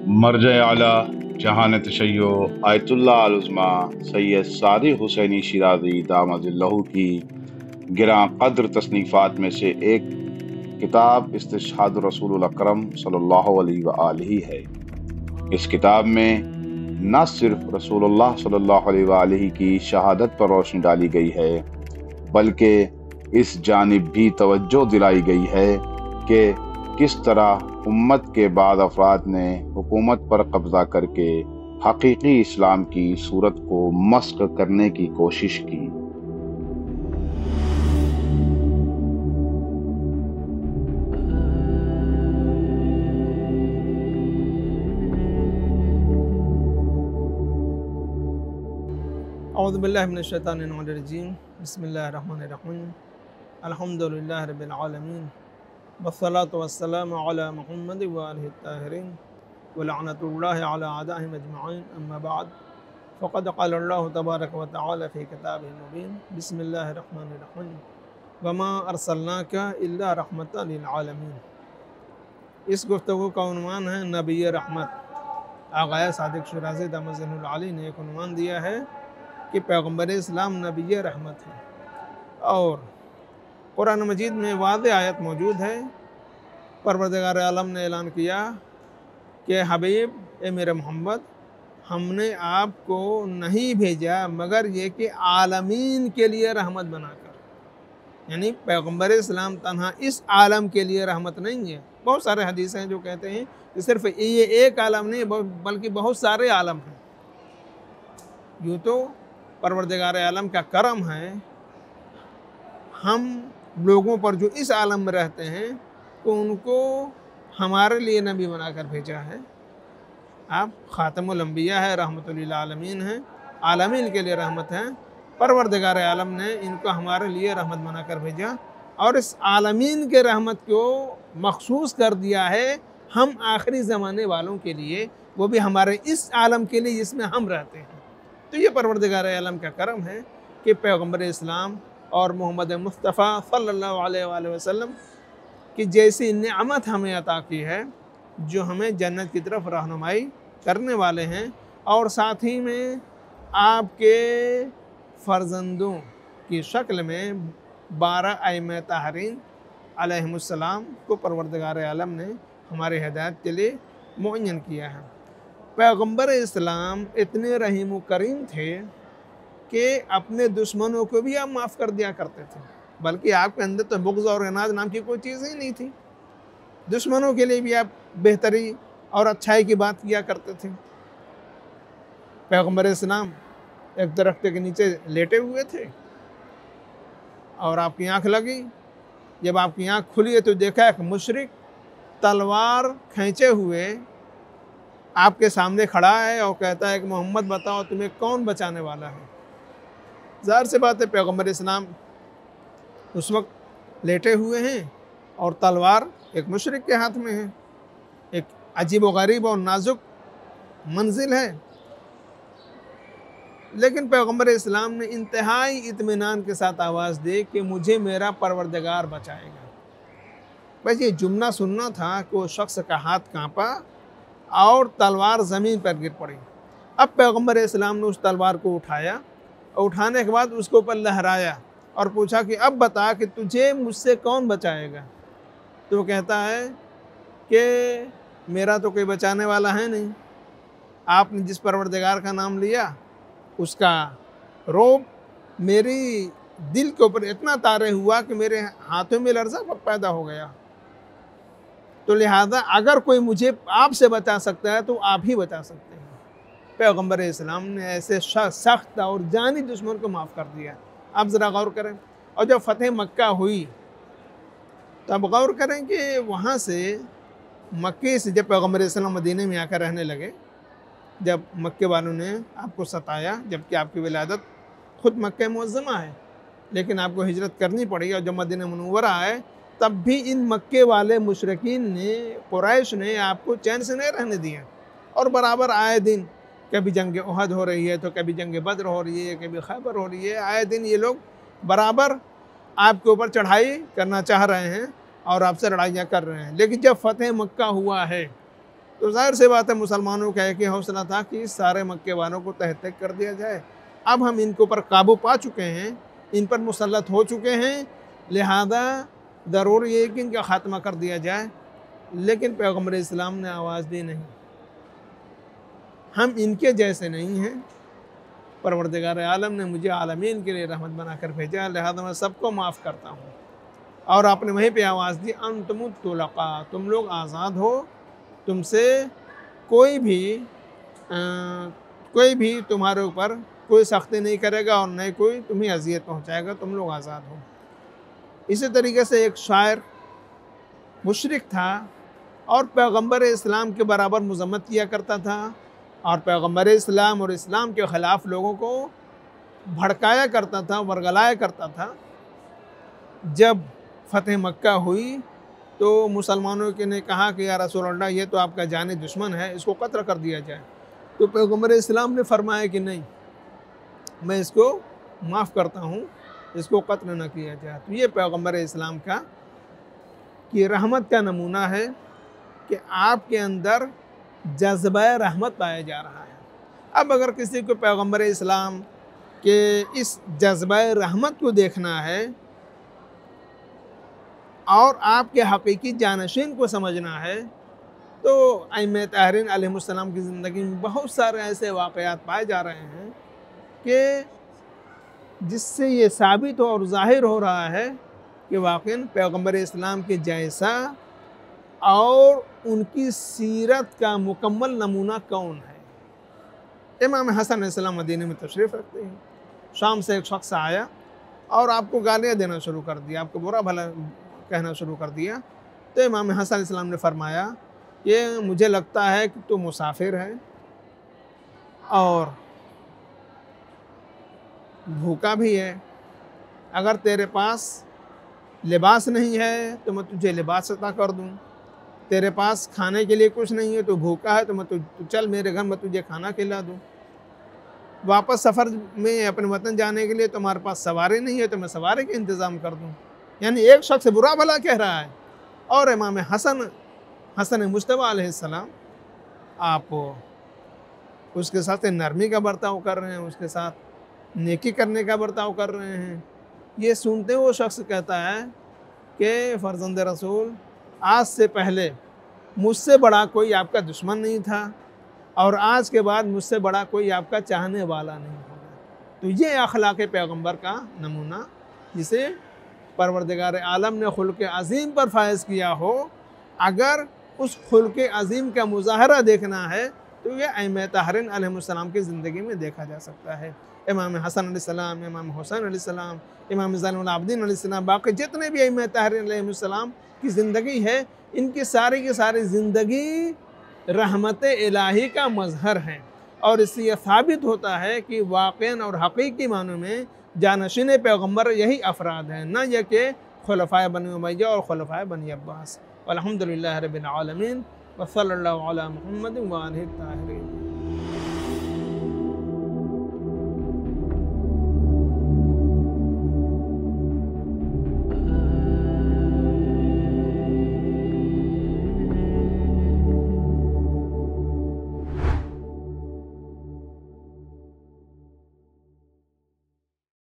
मर्ज आला जहान तशय्यो आयतुल्लाह अल उज़्मा सैयद सादिक हुसैनी शिराज़ी दामदिल्लहु की गिरां क़द्र तसनीफ़ात में से एक किताब इस्तिशहाद रसूलुल अकरम सल्लल्लाहु अलैहि व आलिहि है। इस किताब में न सिर्फ रसूलुल्लाह सल्लल्लाहु अलैहि व आलिहि की शहादत पर रोशनी डाली गई है, बल्कि इस जानिब भी तवज्जो दिलाई गई है कि किस तरह उम्मत के बाद अफराद ने हुकूमत पर कब्जा करके हकीकी इस्लाम की सूरत को मस्क करने की कोशिश की। औज़ु बिल्लाहि मिनश शैतानिर रजीम बिस्मिल्लाहिर रहमानिर रहीम अल्हम्दुलिल्लाहि रब्बिल आलमीन वस्सलातु वस्सलामु अला मुहम्मद व आलिहि ताहिरीन व लअनतुल्लाहि अला अअदाहिम अजमईन अम्मा बाद फ़क़द क़ाला अल्लाहु तबारक व तआला फ़ी किताबिहिल मुबीन बिस्मिल्लाहिर रहमानिर रहीम वमा अर्सलनाका इल्ला रहमतन लिल आलमीन। इस गुफ्तगू का उन्वान है नबी रहमत। आग़ाया सादिक शिराज़ी दामदिल्लहु अली ने एक उन्वान दिया है कि पैगम्बर इस्लाम नबी रहमत है, और कुरान मजीद में वाज़ेह आयत मौजूद है। परवरदिगार आलम ने ऐलान किया कि हबीब ए मेरे मोहम्मद, हमने आपको नहीं भेजा मगर ये कि आलमीन के लिए रहमत बनाकर। यानी पैगम्बर इस्लाम तन्हा इस आलम के लिए रहमत नहीं है। बहुत सारे हदीस हैं जो कहते हैं कि सिर्फ ये एक आलम नहीं बल्कि बहुत सारे आलम हैं। यूँ तो परवरदिगार आलम का करम है हम लोगों पर जो इस आलम में रहते हैं, तो उनको हमारे लिए नबी बनाकर भेजा है। आप ख़ातमुल अंबिया है, रहमतुल लिल आलमीन हैं, आलमीन के लिए रहमत हैं। परवरदिगार आलम ने इनको हमारे लिए रहमत बनाकर भेजा और इस आलमीन के रहमत को मखसूस कर दिया है हम आखिरी ज़माने वालों के लिए, वो भी हमारे इस आलम के लिए जिसमें हम रहते हैं। तो ये परवरदिगार आलम का करम है कि पैगम्बर इस्लाम और मोहम्मद मुस्तफ़ा सल्लल्लाहु अलैहि वसल्लम की जैसी नेमत हमें अता की है, जो हमें जन्नत की तरफ रहनुमाई करने वाले हैं, और साथ ही में आपके फ़र्जंदों की शक्ल में 12 आइम्मा ताहरीन अलैहिमुस्सलाम को परवरदिगार आलम ने हमारी हिदायत के लिए मुअय्यन किया है। पैगम्बर इस्लाम इतने रहीम व करीम थे कि अपने दुश्मनों को भी आप माफ़ कर दिया करते थे, बल्कि आपके अंदर तो बुग़्ज़ और इनाद नाम की कोई चीज़ ही नहीं थी। दुश्मनों के लिए भी आप बेहतरी और अच्छाई की बात किया करते थे। पैगम्बर इस्लाम एक दरख्त के नीचे लेटे हुए थे और आपकी आँख लगी। जब आपकी आँख खुली है तो देखा एक मुशरिक तलवार खींचे हुए आपके सामने खड़ा है और कहता है कि मोहम्मद बताओ तुम्हें कौन बचाने वाला है। ज़ाहिर सी बात है पैगम्बर इस्लाम उस वक्त लेटे हुए हैं और तलवार एक मुशरिक के हाथ में है। एक अजीब व गरीब और नाजुक मंजिल है, लेकिन पैगम्बर इस्लाम ने इंतहाई इत्मीनान के साथ आवाज़ दी कि मुझे मेरा परवरदिगार बचाएगा। बस ये जुमला सुनना था कि वो शख्स का हाथ कांपा और तलवार ज़मीन पर गिर पड़ी। अब पैगम्बर इस्लाम ने उस तलवार को उठाया और उठाने के बाद उसके ऊपर लहराया और पूछा कि अब बता कि तुझे मुझसे कौन बचाएगा। तो वो कहता है कि मेरा तो कोई बचाने वाला है नहीं। आपने जिस परवरदिगार का नाम लिया उसका रोब मेरी दिल के ऊपर इतना तारे हुआ कि मेरे हाथों में लर्ज़ा पैदा हो गया। तो लिहाजा अगर कोई मुझे आपसे बचा सकता है तो आप ही बचा सकते हैं। पैगम्बर इस्लाम ने ऐसे सख्त और जानी दुश्मन को माफ़ कर दिया। आप ज़रा गौर करें। और जब फ़तेह मक्का हुई तब गौर करें कि वहाँ से मक्के से जब पैगम्बर इस्लाम मदीने में आकर रहने लगे, जब मक्के वालों ने आपको सताया, जबकि आपकी विलादत ख़ुद मक्का मुअज़्ज़मा है, लेकिन आपको हिजरत करनी पड़ी, और जब मदीना मुनव्वरा आए तब भी इन मक्के वाले मुशरिकीन ने, कुरैश ने आपको चैन से नहीं रहने दिया। और बराबर आए दिन कभी जंग उहद हो रही है तो कभी जंग बद्र हो रही है, कभी खैबर हो रही है। आए दिन ये लोग बराबर आपके ऊपर चढ़ाई करना चाह रहे हैं और आपसे लड़ाइयाँ कर रहे हैं। लेकिन जब फ़तेह मक्का हुआ है तो ज़ाहिर सी बात है मुसलमानों का एक ही हौसला था कि सारे मक्के वालों को तह तक कर दिया जाए। अब हम इनके ऊपर काबू पा चुके हैं, इन पर मुसल्लत हो चुके हैं, लिहाजा ज़रूरी है कि इनका ख़ात्मा कर दिया जाए। लेकिन पैगम्बर इस्लाम ने आवाज़ दी नहीं, हम इनके जैसे नहीं हैं, परवरदिगार आलम ने मुझे आलमीन के लिए रहमत बनाकर भेजा, लिहाजा मैं सबको माफ़ करता हूँ। और आपने वहीं पे आवाज़ दी, अंतुमुत तुलक़ा, तुम लोग आज़ाद हो, तुमसे कोई भी तुम्हारे ऊपर कोई सख्ती नहीं करेगा और न कोई तुम्हें अजियत पहुँचाएगा, तुम लोग आज़ाद हो। इसी तरीके से एक शायर मुशरिक था और पैगम्बर इस्लाम के बराबर मज़म्मत किया करता था और पैगम्बर इस्लाम और इस्लाम के ख़िलाफ़ लोगों को भड़काया करता था, वरगलाया करता था। जब फ़तह मक्का हुई तो मुसलमानों के ने कहा कि या रसूल अल्लाह, ये तो आपका जानी दुश्मन है, इसको कत्ल कर दिया जाए। तो पैगम्बर इस्लाम ने फरमाया कि नहीं, मैं इसको माफ़ करता हूँ, इसको कत्ल न किया जाए। तो ये पैगम्बर इस्लाम का कि रहमत का नमूना है कि आपके अंदर जज्बा रहमत पाया जा रहा है। अब अगर किसी को पैगम्बर इस्लाम के इस जज्बा रहमत को देखना है और आपके हकीकी जानशीन को समझना है तो अइम्मा ताहरीन अलैहिमुस्सलाम की ज़िंदगी में बहुत सारे ऐसे वाक़यात पाए जा रहे हैं कि जिससे ये साबित हो और ज़ाहिर हो रहा है कि वाक़ई पैगम्बर इस्लाम के जैसा और उनकी सीरत का मुकम्मल नमूना कौन है। इमाम हसन अलैहिस्सलाम मदीने में तशरीफ़ रखते हैं। शाम से एक शख्स आया और आपको गालियाँ देना शुरू कर दिया, आपको बुरा भला कहना शुरू कर दिया। तो इमाम हसन अलैहिस्सलाम ने फरमाया, ये मुझे लगता है कि तू मुसाफिर है और भूखा भी है। अगर तेरे पास लिबास नहीं है तो मैं तुझे लिबास अता कर दूँ, तेरे पास खाने के लिए कुछ नहीं है तो भूखा है तो मैं तू चल मेरे घर में तुझे खाना खिला दूँ। वापस सफ़र में अपने वतन जाने के लिए तुम्हारे पास सवारी नहीं है तो मैं सवारी का इंतज़ाम कर दूँ। यानी एक शख्स बुरा भला कह रहा है और इमाम हसन मुज्तबा अलैहिस्सलाम आप उसके साथ नरमी का बर्ताव कर रहे हैं, उसके साथ नेकी करने का बर्ताव कर रहे हैं। ये सुनते वो शख्स कहता है कि फ़र्ज़ंद रसूल, आज से पहले मुझसे बड़ा कोई आपका दुश्मन नहीं था और आज के बाद मुझसे बड़ा कोई आपका चाहने वाला नहीं होगा। तो ये अखलाक़ पैगम्बर का नमूना जिसे परवरदिगार आलम ने खुल्क़ अज़ीम पर फायज़ किया हो, अगर उस खुल्क़ अज़ीम का मुज़ाहरा देखना है तो ये अइम्मा ताहरीन अलैहिमुस्सलाम की ज़िंदगी में देखा जा सकता है। इमाम हसन अलैहिस्सलाम, इमाम हुसैन अलैहिस्सलाम, इमाम ज़ैनुल आबिदीन अलैहिस्सलाम, बाकी जितने भी अइम्मा ताहरीन अलैहिमुस्सलाम की ज़िंदगी है, इनकी सारी की सारी ज़िंदगी रहमत इलाही का मज़हर है और इससे यह साबित होता है कि वाक़ईन और हकीकी मानों में जानशीन पैगम्बर यही अफराद हैं, न यह कि खुलफ़ाए बनी उमय्या और खुलफ़ाए बनी अब्बास। अल्हम्दुलिल्लाह रब्बिल आलमीन व सल्लल्लाहु अला मुहम्मद व आलिहि ताहिरीन।